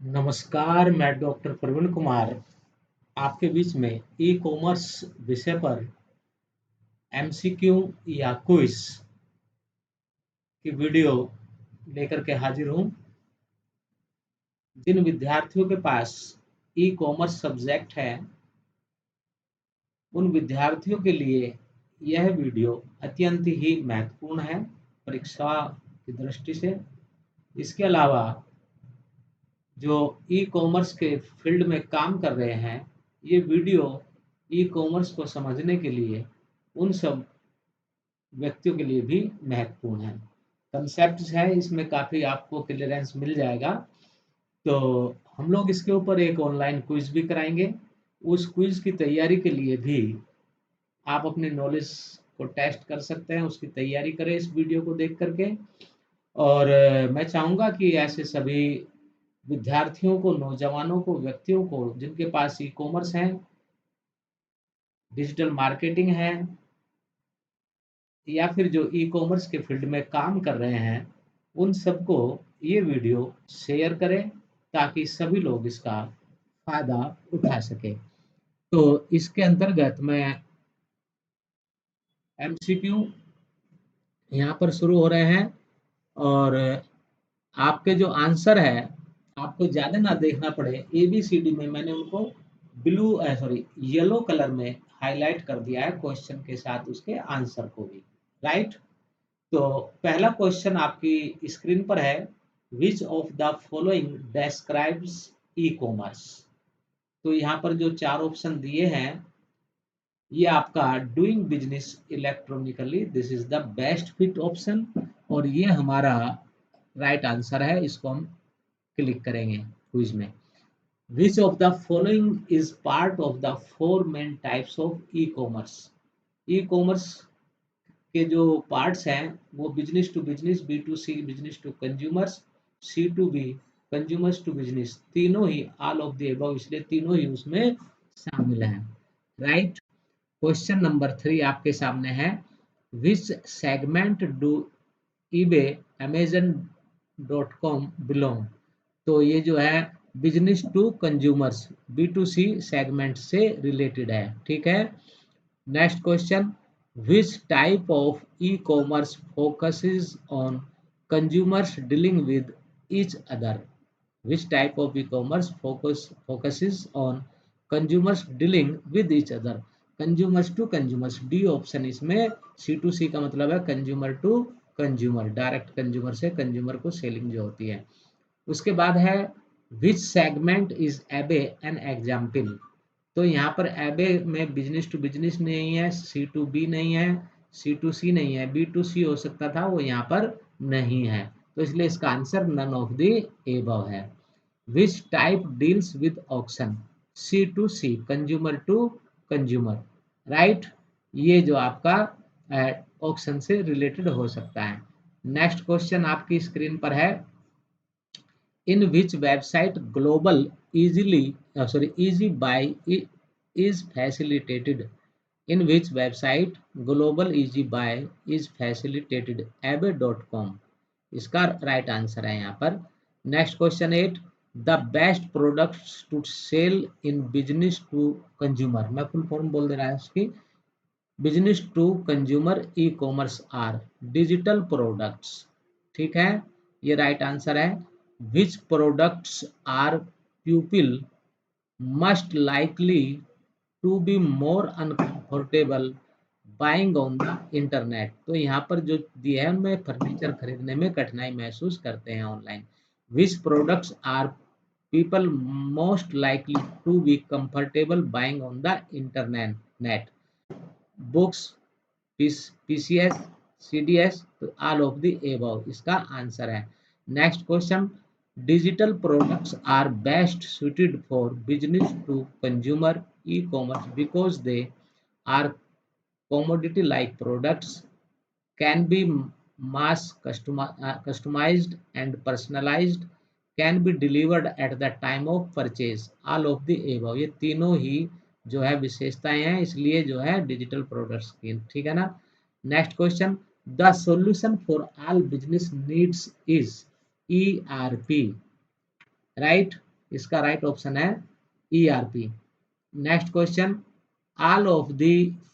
नमस्कार, मैं डॉक्टर प्रवीण कुमार आपके बीच में ई कॉमर्स विषय पर एमसीक्यू या क्विज की वीडियो लेकर के हाजिर हूँ। जिन विद्यार्थियों के पास ई कॉमर्स सब्जेक्ट है, उन विद्यार्थियों के लिए यह वीडियो अत्यंत ही महत्वपूर्ण है परीक्षा की दृष्टि से। इसके अलावा जो ई कॉमर्स के फील्ड में काम कर रहे हैं, ये वीडियो ई कॉमर्स को समझने के लिए उन सब व्यक्तियों के लिए भी महत्वपूर्ण है। कंसेप्ट है, इसमें काफ़ी आपको क्लियरेंस मिल जाएगा। तो हम लोग इसके ऊपर एक ऑनलाइन क्विज भी कराएंगे। उस क्विज की तैयारी के लिए भी आप अपनी नॉलेज को टेस्ट कर सकते हैं, उसकी तैयारी करें इस वीडियो को देख करके। और मैं चाहूँगा कि ऐसे सभी विद्यार्थियों को, नौजवानों को, व्यक्तियों को जिनके पास ई कॉमर्स है, डिजिटल मार्केटिंग है, या फिर जो ई कॉमर्स के फील्ड में काम कर रहे हैं, उन सबको ये वीडियो शेयर करें ताकि सभी लोग इसका फ़ायदा उठा सकें। तो इसके अंतर्गत मैं एमसीक्यू यहाँ पर शुरू हो रहे हैं और आपके जो आंसर है, आपको ज़्यादा ना देखना पड़े। एबीसीडी में मैंने उनको येलो कलर में हाइलाइट कर दिया है क्वेश्चन के साथ उसके आंसर को भी, राइट? तो पहला क्वेश्चन आपकी स्क्रीन पर है, which of the following describes e commerce. तो यहाँ पर जो चार ऑप्शन दिए हैं, ये आपका doing business electronically, this is the best fit option, और ये हमारा राइट आंसर है। इसको हम क्लिक करेंगे क्विज में। Which of the following is part of the four main types of e commerce. E commerce के जो पार्ट्स हैं वो business to business, B to C business to consumers, C to B consumers to business, तीनों ही all of the above, इसलिए तीनों ही उसमें शामिल हैं, राइट? क्वेश्चन नंबर 3 आपके सामने है, which segment do eBay Amazon dot com belong. तो ये जो है business to consumers, B to C segment से रिलेटेड है, ठीक है। Next question, which type of e-commerce focuses on consumers dealing with each other? Which type of e-commerce focuses on consumers dealing with each other? Consumers to consumers, D option इसमें। C to C का मतलब है consumer to consumer, direct consumer से consumer को selling जो होती है। उसके बाद है, which segment is एबे एन एग्जाम्पल। तो यहाँ पर एबे में बिजनेस टू बिजनेस नहीं है, सी टू बी नहीं है, सी टू सी नहीं है, बी टू सी हो सकता था, वो यहाँ पर नहीं है। तो इसलिए इसका answer none of the above है। Which type deals with auction, C to C, consumer to consumer, right? ये जो आपका ऑक्शन से रिलेटेड हो सकता है। नेक्स्ट क्वेश्चन आपकी स्क्रीन पर है, in which website global easy buy is facilitated. In which website global easy buy is facilitated, ebay.com इसका राइट आंसर है यहाँ पर। Next question 8, the best products to sell in business to consumer. मैं full form बोल दे रहा है उसकी, business to consumer e commerce are digital products, ठीक है, ये राइट आंसर है। which products are people most likely to be more uncomfortable buying on the internet। तो यहाँ पर जो दिया है उनमें फर्नीचर खरीदने में कठिनाई महसूस करते हैं online. which products are people most likely to be comfortable buying on the internet? Books, PCs, CDs, तो ऑल ऑफ द एबव इसका आंसर है। Next question, digital products are best suited for business to consumer e commerce because they are commodity like products, can be mass customized and personalized, can be delivered at the time of purchase, all of the above। ये तीनों ही जो है विशेषताएं हैं, इसलिए जो है digital products की, ठीक है ना। Next question, the solution for all business needs is ERP, right? इसका राइट ऑप्शन है ERP। Next question, all of the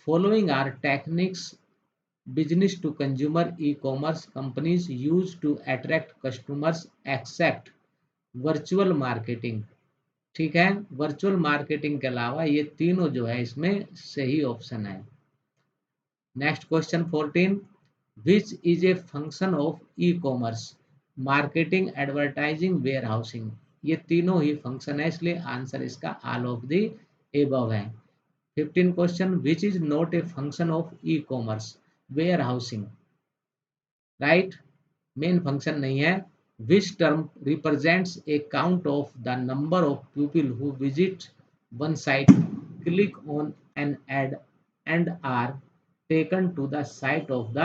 following are techniques business to consumer e-commerce companies use to attract customers except virtual marketing। ठीक है, virtual marketing के अलावा ये तीनों जो है इसमें सही ऑप्शन है। Next question 14, which is a function of e commerce, marketing, advertising, warehousing. ये तीनों ही फंक्शन है, इसलिए आंसर इसका ऑल ऑफ द एबव है। 15 question, which is not a function of e commerce, warehousing. Right, main function नहीं है। Which term represents a count of the number of people who visit one site, click on an ad and are taken to the site of the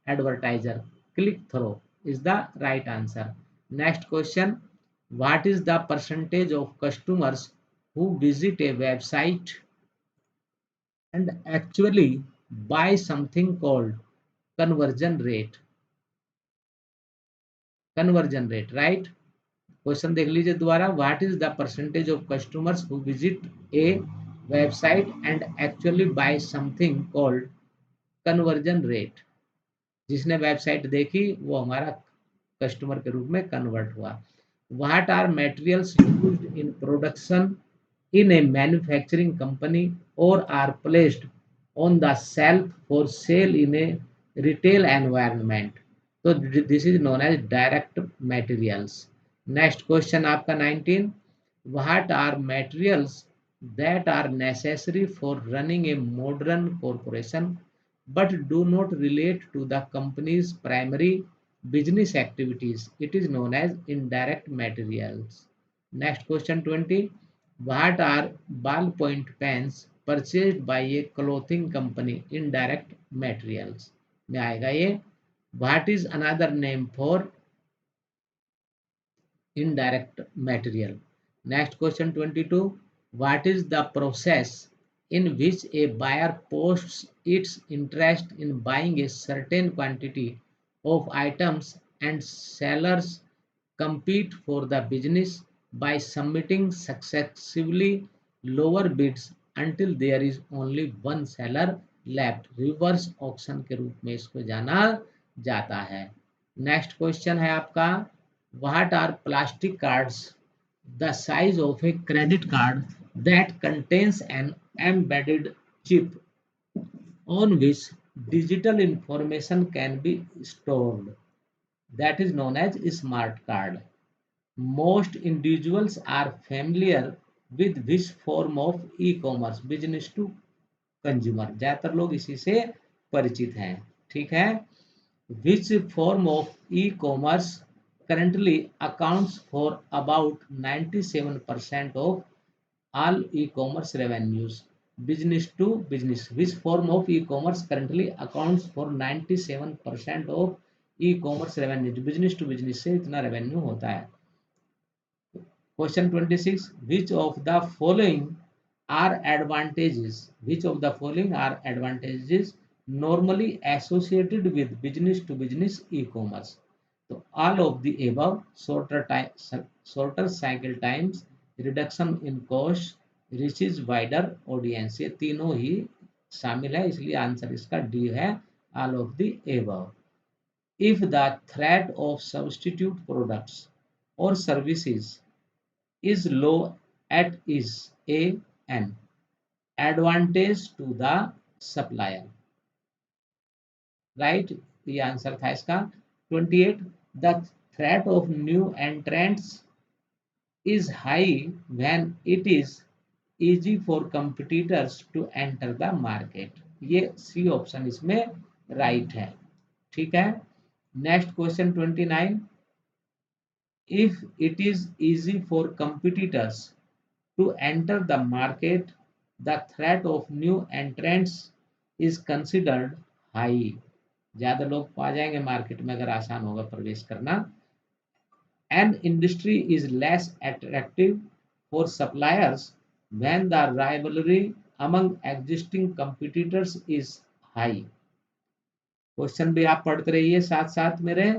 advertiser, click through is the right answer। Next question, what is the percentage of customers who visit a website and actually buy something called conversion rate। conversion rate, right? Question देख लीजिए दोबारा, what is the percentage of customers who visit a website and actually buy something called conversion rate. जिसने website देखी वो हमारा customer के रूप में कन्वर्ट हुआ। What are materials used in production in a manufacturing company और are placed on the shelf for sale in a retail environment. तो this is known as direct materials. Next question आपका 19, what are materials that are necessary for running a modern corporation but do not relate to the company's primary business activities. It is known as indirect materials। Next question 20, what are ballpoint pens purchased by a clothing company, indirect materials में आएगा ये। What is another name for indirect material? Next question 22, what is the process in which a buyer posts its interest in buying a certain quantity of items and sellers compete for the business by submitting successively lower bids until there is only one seller left। Reverse auction के रूप में इसको जाना जाता है। Next question है आपका, what are plastic cards the size of a credit card that contains an embedded chip on which digital information can be stored, that is known as smart card। Most individuals are familiar with which form of e-commerce, business to consumer। ज्यादातर लोग इसी से परिचित हैं। ठीक है, which form of e-commerce currently accounts for about 97% of all e-commerce revenues, business to business। Which form of e-commerce currently accounts for 97% of e-commerce revenue, business to business से इतना रेवेन्यू होता है। Question 26, which of the following are advantages, which of the following are advantages normally associated with business to business e-commerce? तो all of the above, shorter cycle times, reduction in cost, reaches wider audience, ये तीनों ही शामिल है, इसलिए answer इसका D है, all of the above। if the threat of substitute products or services is low at is an advantage to the supplier। Right, ये answer था इसका। 28, the threat of new entrants is high when it is easy for competitors to enter the market। ये C option इसमें right है। ठीक है, next question 29, if it is easy for competitors to enter the market, the threat of new entrants is considered high। ज्यादा लोग आ जाएंगे market में अगर आसान होगा प्रवेश करना। An industry is less attractive for suppliers when the rivalry among existing competitors is high। Question भी आप पढ़ते रहिए साथ साथ मेरे।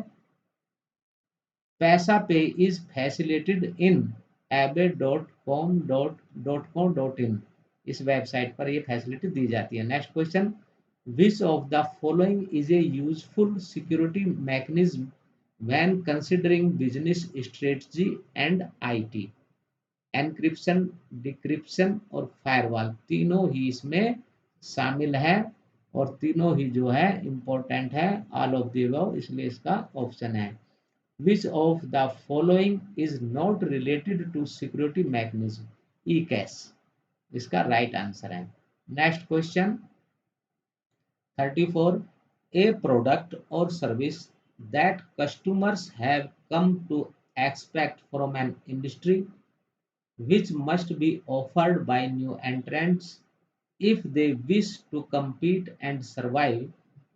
पैसा पे is facilitated in abe.com.co.in इस वेबसाइट पर ये फैसिलिटी दी जाती है। Next question, which of the following is a useful security mechanism when considering business strategy and IT? Encryption, decryption और फायरवॉल तीनों ही इसमें शामिल है और तीनों ही जो है इंपॉर्टेंट है, ऑल ऑफ द अबव, इसलिए इसका ऑप्शन है which of the following is not related to security mechanism? E cash इसका राइट आंसर है। Next question 34, a product or service that customers have come to expect from an industry which must be offered by new entrants if they wish to compete and survive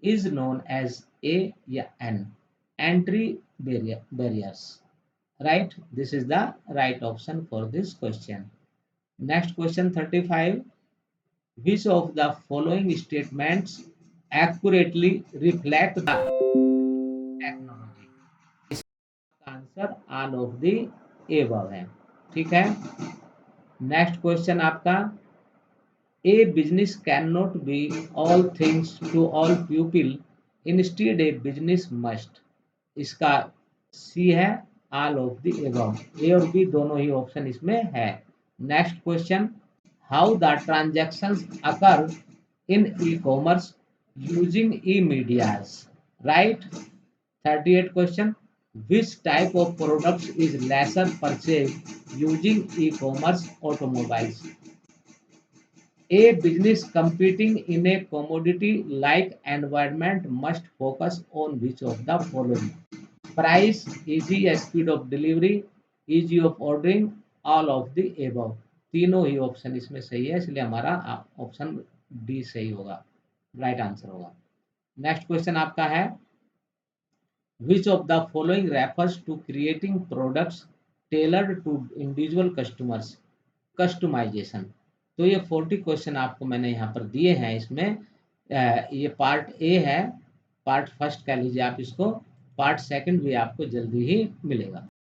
is known as A या N, entry barriers. Right? This is the right option for this question. Next question 35. Which of the following statements accurately reflect the technology? इसका answer all of the above है। ठीक है। Next question आपका, A business cannot be all things to all people. Instead, a business must. इसका C है all of the above। A और B दोनों ही option इसमें है। Next question, how the transactions occur in e-commerce using e-medias, right? 38 question, which type of products is lesser purchased using e-commerce automobiles? A business competing in a commodity like environment must focus on which of the following? Price, easy speed of delivery, easy of ordering, all of the above। तीनों ही option इसमें सही है, इसलिए हमारा option D सही होगा, right answer होगा। Next question आपका है, which of the following refers to creating products tailored to individual customers? Customization. तो ये 40 क्वेश्चन आपको मैंने यहाँ पर दिए हैं। इसमें ये पार्ट ए है, पार्ट फर्स्ट कह लीजिए आप इसको, पार्ट सेकंड भी आपको जल्दी ही मिलेगा।